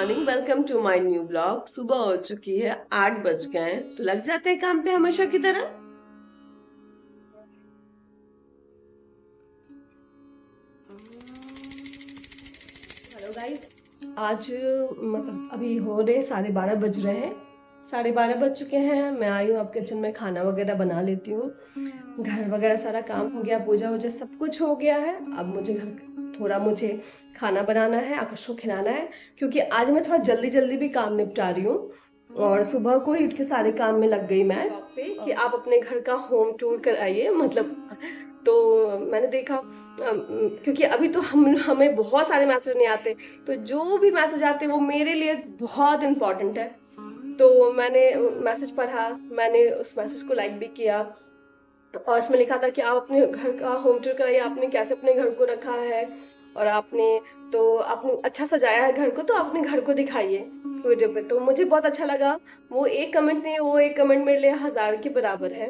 Morning, welcome to my new blog. सुबह हो चुकी है, 8 बज गए हैं, तो लग जाते हैं काम पे हमेशा की तरह। हेलो गाइस, आज मतलब अभी हो रहे 12:30 बज रहे हैं। 12:30 बज चुके हैं। मैं आई हूँ अब किचन में, खाना वगैरह बना लेती हूँ। घर वगैरह सारा काम हो गया, पूजा वूजा सब कुछ हो गया है। अब मुझे खाना बनाना है, आकाश को खिलाना है, क्योंकि आज मैं थोड़ा जल्दी जल्दी भी काम निपटा रही हूँ। और सुबह को ही उठ के सारे काम में लग गई मैं पे कि आप अपने घर का होम टूर कर आइए, मतलब। तो मैंने देखा क्योंकि अभी तो हमें बहुत सारे मैसेज नहीं आते, तो जो भी मैसेज आते हैं वो मेरे लिए बहुत इंपॉर्टेंट है। तो मैंने मैसेज पढ़ा, मैंने उस मैसेज को लाइक भी किया, और इसमें लिखा था कि आप अपने घर का होम टूर कराइए, आपने कैसे अपने घर को रखा है, और आपने अच्छा सजाया है घर को, तो अपने घर को दिखाइए वीडियो पे। तो मुझे बहुत अच्छा लगा। वो एक कमेंट नहीं, वो एक कमेंट मेरे लिए 1000 के बराबर है।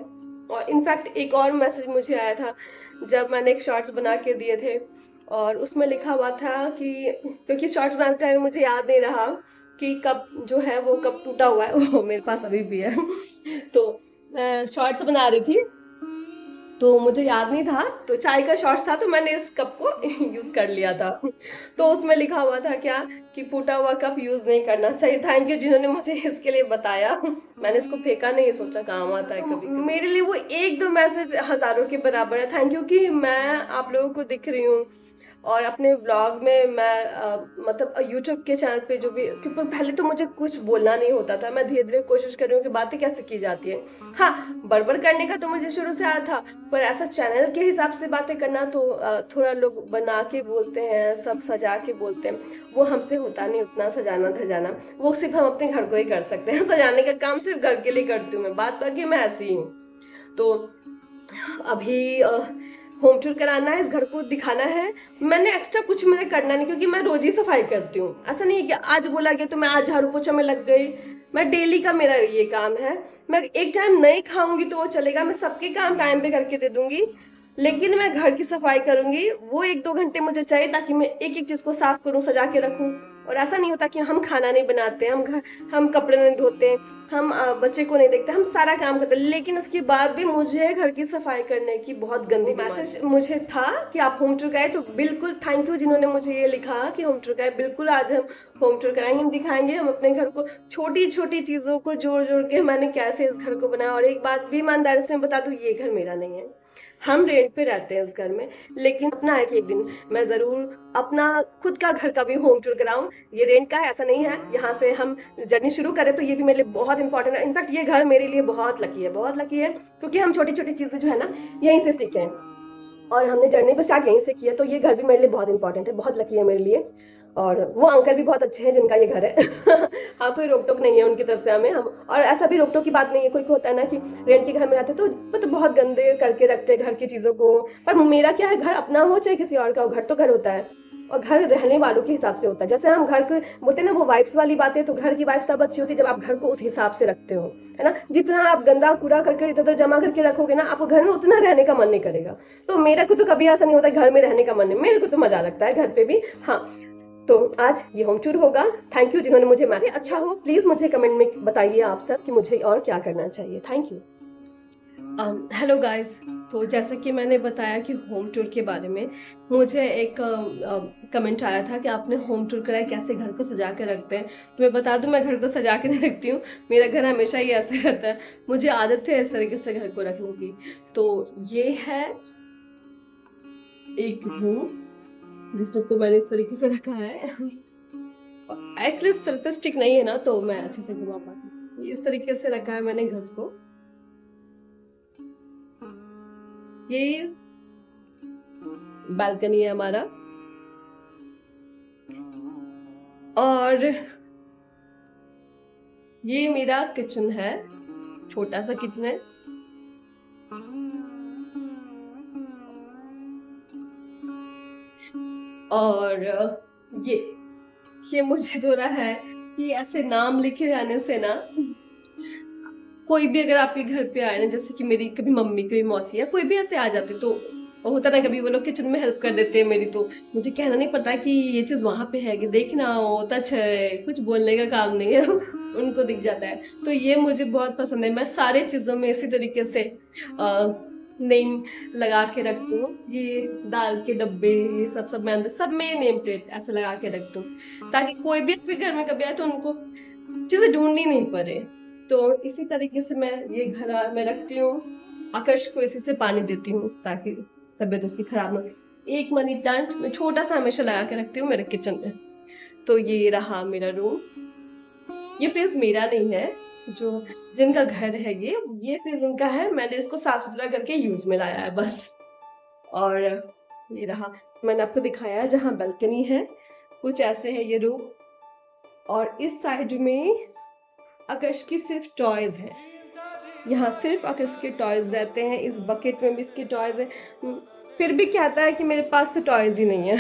और इनफैक्ट एक और मैसेज मुझे आया था जब मैंने एक शॉर्ट्स बना के दिए थे, और उसमें लिखा हुआ था कि, क्योंकि शॉर्ट्स बनाते टाइम मुझे याद नहीं रहा कि कब जो है वो कब टूटा हुआ है, वो मेरे पास अभी भी है। तो शॉर्ट्स बना रही थी, तो मुझे याद नहीं था, तो चाय का शॉर्ट्स था, तो मैंने इस कप को यूज कर लिया था। तो उसमें लिखा हुआ था क्या, कि फूटा हुआ कप यूज नहीं करना चाहिए। थैंक यू जिन्होंने मुझे इसके लिए बताया। मैंने इसको फेंका नहीं, सोचा काम आता है कभी कभी। मेरे लिए वो एक दो मैसेज हजारों के बराबर है। थैंक यू कि मैं आप लोगों को दिख रही हूँ। और अपने ब्लॉग में मैं मतलब यूट्यूब के चैनल पे जो भी, क्योंकि पहले तो मुझे कुछ बोलना नहीं होता था, मैं धीरे धीरे कोशिश कर रही हूँ कि बातें कैसे की जाती है। हाँ, बड़बड़ करने का तो मुझे शुरू से आया था, पर ऐसा चैनल के हिसाब से बातें करना तो थोड़ा लोग बना के बोलते हैं, सब सजा के बोलते हैं, वो हमसे होता नहीं उतना सजाना धजाना। वो सिर्फ हम अपने घर को ही कर सकते हैं। सजाने का काम सिर्फ घर के लिए करती हूँ मैं, बात बाकी मैं ऐसी हूँ। तो अभी होम टूर कराना है, इस घर को दिखाना है। मैंने एक्स्ट्रा कुछ मैंने करना नहीं, क्योंकि मैं रोज ही सफाई करती हूँ। ऐसा नहीं है कि आज बोला गया तो मैं आज झाड़ू पोछा में लग गई। मैं डेली का मेरा ये काम है। मैं एक टाइम नहीं खाऊंगी तो वो चलेगा, मैं सबके काम टाइम पे करके दे दूंगी, लेकिन मैं घर की सफाई करूंगी। वो 1-2 घंटे मुझे चाहिए, ताकि मैं एक एक चीज को साफ करूं, सजा के रखूं। और ऐसा नहीं होता कि हम खाना नहीं बनाते, हम कपड़े नहीं धोते, हम बच्चे को नहीं देखते, हम सारा काम करते हैं, लेकिन उसके बाद भी मुझे घर की सफाई करने की बहुत गंदी मैसेज मुझे था कि आप होम टूर कराए। तो बिल्कुल थैंक यू जिन्होंने मुझे ये लिखा कि होम टूर कराए। बिल्कुल आज हम होम टूर कराएंगे, हम दिखाएंगे हम अपने घर को, छोटी छोटी चीजों को जोड़ जोड़ के मैंने कैसे इस घर को बनाया। और एक बात भी ईमानदारी से मैं बता दूं, ये घर मेरा नहीं है, हम रेंट पे रहते हैं इस घर में। लेकिन अपना है कि एक दिन मैं जरूर अपना खुद का घर का भी होम टूर कराऊं। ये रेंट का है, ऐसा नहीं है। यहाँ से हम जर्नी शुरू करें तो ये भी मेरे लिए बहुत इंपॉर्टेंट है। इनफैक्ट ये घर मेरे लिए बहुत लकी है, बहुत लकी है, क्योंकि हम छोटी छोटी चीजें जो है ना, यहीं से सीखे हैं, और हमने जर्नी पर स्टार्ट यहीं से किया। तो ये घर भी मेरे लिए बहुत इंपॉर्टेंट है, बहुत लकी है मेरे लिए। और वो अंकल भी बहुत अच्छे हैं जिनका ये घर है। हाँ, कोई रोक टोक नहीं है उनकी तरफ से हमें। हम और ऐसा भी रोक टोक की बात नहीं है। कोई को होता है ना कि रेंट के घर में रहते तो मतलब बहुत गंदे करके रखते हैं घर की चीजों को। पर मेरा क्या है, घर अपना हो चाहे किसी और का हो, घर तो घर होता है, और घर रहने वालों के हिसाब से होता है। जैसे हम घर को बोलते हैं ना, वो वाइब्स वाली बातें, तो घर की वाइब्स तब अच्छी होती है जब आप घर को उस हिसाब से रखते हो, है ना। जितना आप गंदा कूड़ा करके इधर उधर जमा करके रखोगे ना, आपको घर में उतना रहने का मन नहीं करेगा। तो मेरा को तो कभी ऐसा नहीं होता घर में रहने का मन नहीं, मेरे को तो मजा लगता है घर पे भी। हाँ, तो आज ये होम टूर होगा। थैंक यू जिन्होंने मुझे मैसेज, अच्छा हो प्लीज मुझे कमेंट में बताइए आप सब कि मुझे और क्या करना चाहिए। Thank you. हेलो गाइस, तो जैसा कि मैंने बताया कि होम टूर के बारे में, मुझे एक कमेंट आया था कि आपने होम टूर कराया, कैसे घर को सजा के रखते हैं। तो मैं बता दूं, मैं घर को सजा के नहीं रखती हूँ। मेरा घर हमेशा ही ऐसे रहता है, मुझे आदत है इस तरीके से घर को रखने की। तो ये है एक रूम जिसमें को मैंने इस तरीके से रखा है। एक्चुअली सेल्फी स्टिक नहीं है ना, तो मैं अच्छे से घुमा पाती हूँ। इस तरीके से रखा है मैंने घर को। ये बालकनी है हमारा, और ये मेरा किचन है, छोटा सा किचन है। और ये मुझे जो रहा है कि ऐसे नाम लिखे जाने से ना, कोई भी अगर आपके घर पे आए ना, जैसे कि मेरी कभी मम्मी कभी मौसी या कोई भी ऐसे आ जाते, तो और होता ना कभी वो लोग किचन में हेल्प कर देते हैं मेरी, तो मुझे कहना नहीं पड़ता कि ये चीज़ वहाँ पे है कि देखना वो टच है, कुछ बोलने का काम नहीं है उनको दिख जाता है। तो ये मुझे बहुत पसंद है। मैं सारे चीज़ों में इसी तरीके से नेम लगा के रखती हूँ। ये दाल के डब्बे, ये सब मैं अंदर सब में नेम प्लेट ऐसे लगा के रखती हूँ, ताकि कोई भी घर में कभी आए तो उनको चीज़ें ढूंढनी नहीं पड़े। तो इसी तरीके से मैं ये घर में रखती हूँ। आकर्ष को इसी से पानी देती हूँ ताकि तबीयत उसकी खराब ना हो। एक मनी प्लांट मैं छोटा सा हमेशा लगा के रखती हूँ मेरे किचन में। तो ये रहा मेरा रूम। ये फ्रिज मेरा नहीं है, जो जिनका घर है ये फ्रिज उनका है। मैंने इसको साफ सुथरा करके यूज में लाया है बस। और ये रहा, मैंने आपको दिखाया है जहाँ बालकनी है, कुछ ऐसे है ये रूम। और इस साइड में आकर्ष की सिर्फ टॉयज है। यहाँ सिर्फ आकर्ष के टॉयज रहते हैं। इस बकेट में भी इसके टॉयज है। फिर भी कहता है कि मेरे पास तो टॉयज ही नहीं है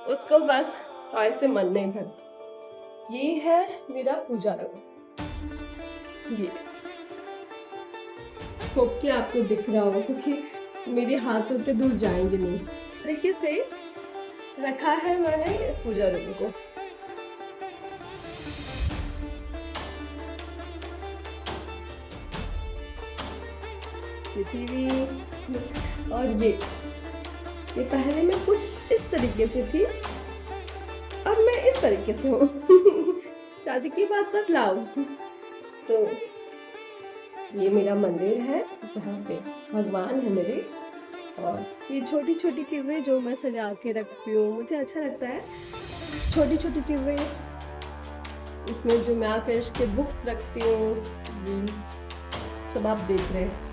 उसको बस टॉय से मन नहीं भर। ये है मेरा पूजा रूम। ये होप कि आपको दिख रहा होगा, क्योंकि मेरे हाथ उतने दूर जाएंगे नहीं। तरीके से रखा है मैंने पूजा रूम को। टीवी और ये पहले मैं कुछ इस तरीके से थी, अब मैं इस तरीके से हूँ शादी की बात बतलाओ। तो ये मेरा मंदिर है जहाँ पे भगवान है मेरे। और ये छोटी छोटी चीज़ें जो मैं सजा के रखती हूँ, मुझे अच्छा लगता है छोटी छोटी चीज़ें। इसमें जो मैं आकर्ष के बुक्स रखती हूँ, ये सब आप देख रहे हैं।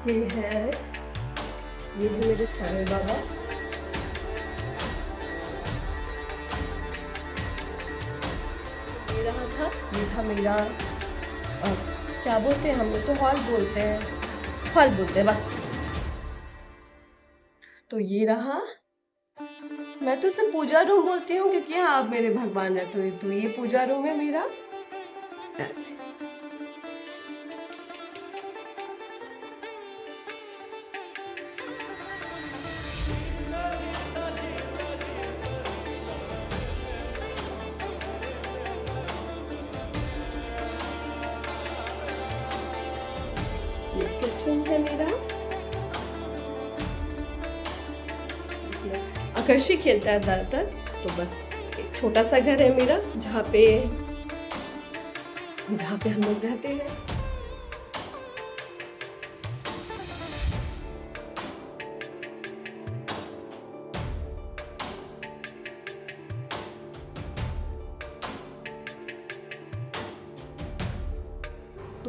ये है, ये भी मेरे साईं बाबा। ये रहा था, ये था मेरा क्या बोलते हैं हम लोग तो हॉल बोलते हैं, हॉल बोलते हैं बस। तो ये रहा, मैं तो इसे पूजा रूम बोलती हूँ क्योंकि आप मेरे भगवान रहते हो। तो ये पूजा रूम है मेरा ऐसे। ये किचन है मेरा। आकर्षी खेलता है ज्यादातर, तो बस एक छोटा सा घर है मेरा जहाँ पे हम लोग रहते हैं।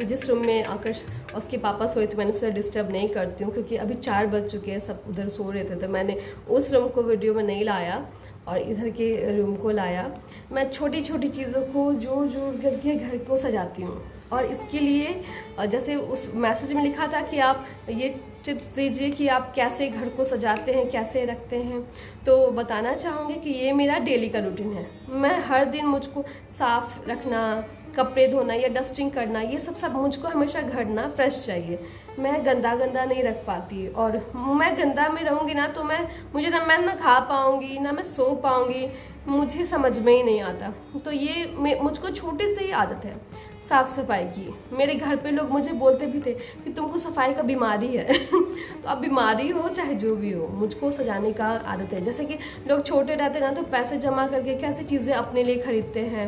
जिस रूम में आकर्ष और उसके पापा सोए थे, मैंने उसे डिस्टर्ब नहीं करती हूँ क्योंकि अभी 4 बज चुके हैं, सब उधर सो रहे थे। तो मैंने उस रूम को वीडियो में नहीं लाया और इधर के रूम को लाया। मैं छोटी छोटी चीज़ों को जोड़ जोड़ करके घर को सजाती हूँ। और इसके लिए जैसे उस मैसेज में लिखा था कि आप ये टिप्स दीजिए कि आप कैसे घर को सजाते हैं, कैसे रखते हैं। तो बताना चाहूँगी कि ये मेरा डेली का रूटीन है। मैं हर दिन मुझको साफ़ रखना, कपड़े धोना या डस्टिंग करना, ये सब मुझको हमेशा घर ना फ्रेश चाहिए। मैं गंदा नहीं रख पाती, और मैं गंदा में रहूँगी ना तो मैं ना खा पाऊँगी ना मैं सो पाऊँगी, मुझे समझ में ही नहीं आता। तो ये मुझको छोटे से ही आदत है साफ़ सफाई की। मेरे घर पे लोग मुझे बोलते भी थे कि तुमको सफाई का बीमारी है तो अब बीमारी हो चाहे जो भी हो, मुझको सजाने का आदत है। जैसे कि लोग छोटे रहते ना तो पैसे जमा करके कैसे चीज़ें अपने लिए खरीदते हैं,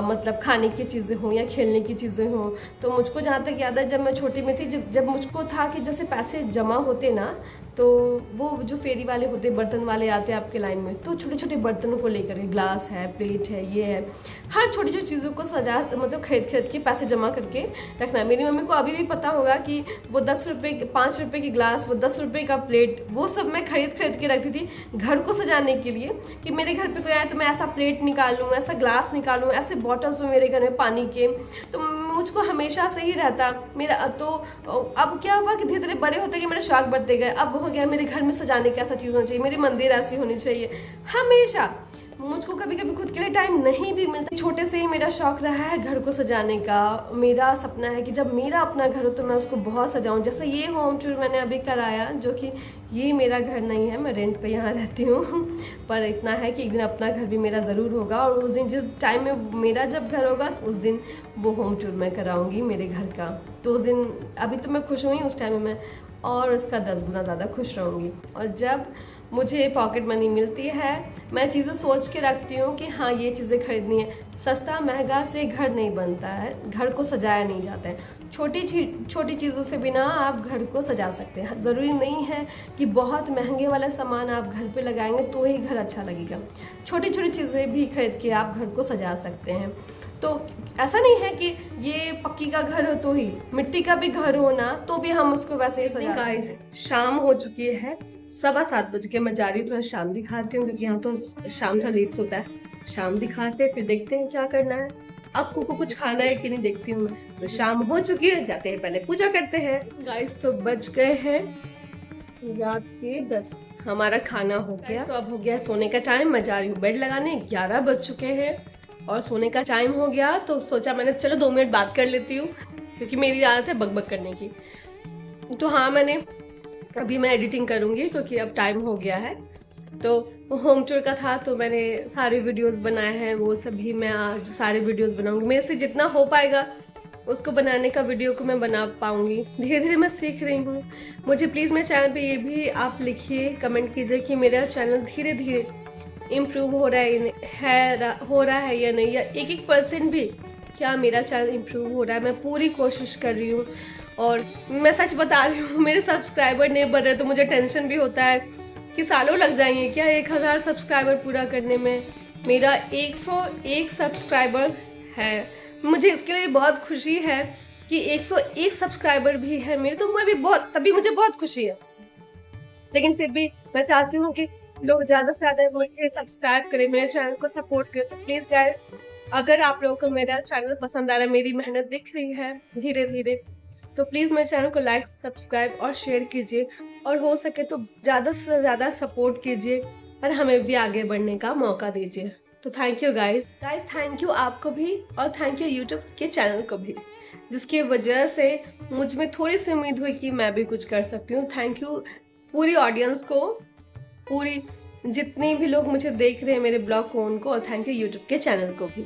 मतलब खाने की चीज़ें हों या खेलने की चीज़ें हों। तो मुझको जहाँ तक याद है, जब मैं छोटी में थी, जब मुझको था कि जैसे पैसे जमा होते ना, तो वो जो फेरी वाले होते, बर्तन वाले आते हैं आपके लाइन में, तो छोटे छोटे बर्तनों को लेकर, ग्लास है, प्लेट है, ये है, हर छोटी छोटी चीज़ों को मतलब खरीद के पैसे जमा करके रखना। मेरी मम्मी को अभी भी पता होगा कि वो 10 रुपये, 5 रुपये की ग्लास, वो 10 रुपये का प्लेट, वो सब मैं खरीद के रखती थी घर को सजाने के लिए, कि मेरे घर पे कोई आए तो मैं ऐसा प्लेट निकालूँ, ऐसा ग्लास निकालूँ, ऐसे बॉटल्स में मेरे घर में पानी के। तो मुझको हमेशा से ही रहता मेरा। तो अब क्या हुआ कि धीरे धीरे बड़े होते गए, मेरे शौक बढ़ते गए। अब हो गया मेरे घर में सजाने की ऐसा चीज़ होनी चाहिए, मेरी मंदिर ऐसी होनी चाहिए। हमेशा मुझको कभी कभी खुद के लिए टाइम नहीं भी मिलता। छोटे से ही मेरा शौक रहा है घर को सजाने का। मेरा सपना है कि जब मेरा अपना घर हो तो मैं उसको बहुत सजाऊं। जैसे ये होम टूर मैंने अभी कराया, जो कि ये मेरा घर नहीं है, मैं रेंट पे यहाँ रहती हूँ पर इतना है कि एक दिन अपना घर भी मेरा ज़रूर होगा। और उस दिन जिस टाइम में मेरा जब घर होगा उस दिन वो होम टूर मैं कराऊँगी मेरे घर का। तो उस दिन, अभी तो मैं खुश हुई, उस टाइम में मैं और उसका 10 गुना ज़्यादा खुश रहूँगी। और जब मुझे पॉकेट मनी मिलती है, मैं चीज़ें सोच के रखती हूँ कि हाँ ये चीज़ें खरीदनी है। सस्ता महंगा से घर नहीं बनता है, घर को सजाया नहीं जाता है। छोटी चीज़ों से बिना आप घर को सजा सकते हैं। ज़रूरी नहीं है कि बहुत महंगे वाला सामान आप घर पे लगाएंगे तो ही घर अच्छा लगेगा। छोटी छोटी चीज़ें भी खरीद के आप घर को सजा सकते हैं। तो ऐसा नहीं है कि ये पक्की का घर हो तो ही, मिट्टी का भी घर हो ना तो भी हम उसको वैसे ही सजा सकते हैं। शाम हो चुकी है, 7:15 बज के। मैं जा रही थोड़ा शाम दिखाती हूँ क्योंकि यहाँ तो शाम थोड़ा लेट होता है। शाम दिखाते हैं, फिर देखते हैं क्या करना है। आपको को कुछ खाना है कि नहीं देखती हूँ मैं। तो शाम हो चुकी है, जाते हैं पहले पूजा करते हैं। गाइस तो बज गए हैं रात के 10। हमारा खाना हो गया, तो अब हो गया सोने का टाइम। मैं जा रही हूँ बेड लगाने। 11 बज चुके हैं और सोने का टाइम हो गया। तो सोचा मैंने चलो 2 मिनट बात कर लेती हूँ क्योंकि मेरी आदत है बकबक करने की। तो हाँ, अभी मैं एडिटिंग करूँगी क्योंकि अब टाइम हो गया है। तो होम टूर का था तो मैंने सारे वीडियोस बनाए हैं, वो सभी मैं आज सारे वीडियोस बनाऊंगी। मेरे से जितना हो पाएगा उसको बनाने का वीडियो को मैं बना पाऊंगी। धीरे धीरे मैं सीख रही हूँ। मुझे प्लीज़ मेरे चैनल पे ये भी आप लिखिए, कमेंट कीजिए कि मेरा चैनल धीरे धीरे इम्प्रूव हो रहा है या नहीं, या 1% भी क्या मेरा चैनल इम्प्रूव हो रहा है। मैं पूरी कोशिश कर रही हूँ। और मैं सच बता रही हूँ, मेरे सब्सक्राइबर नहीं बढ़ रहे तो मुझे टेंशन भी होता है कि सालों लग जाएंगे क्या 1000 सब्सक्राइबर पूरा करने में। मेरा 101 सब्सक्राइबर है। मुझे इसके लिए बहुत खुशी है कि 101 सब्सक्राइबर भी है मेरे, तो मैं भी बहुत, तभी मुझे बहुत खुशी है। लेकिन फिर भी मैं चाहती हूँ कि लोग ज़्यादा से ज़्यादा मुझे सब्सक्राइब करें, मेरे चैनल को सपोर्ट करें। तो प्लीज़ गाइस, अगर आप लोगों को मेरा चैनल पसंद आ रहा है, मेरी मेहनत दिख रही है धीरे धीरे, तो प्लीज़ मेरे चैनल को लाइक, सब्सक्राइब और शेयर कीजिए। और हो सके तो ज़्यादा से ज़्यादा सपोर्ट कीजिए और हमें भी आगे बढ़ने का मौका दीजिए। तो thank you guys, thank you आपको भी, और थैंक यू यूट्यूब के चैनल को भी, जिसकी वजह से मुझ में थोड़ी सी उम्मीद हुई कि मैं भी कुछ कर सकती हूँ। थैंक यू पूरी ऑडियंस को, पूरी जितने भी लोग मुझे देख रहे हैं मेरे ब्लॉग को, उनको, और थैंक यू यूट्यूब के चैनल को भी।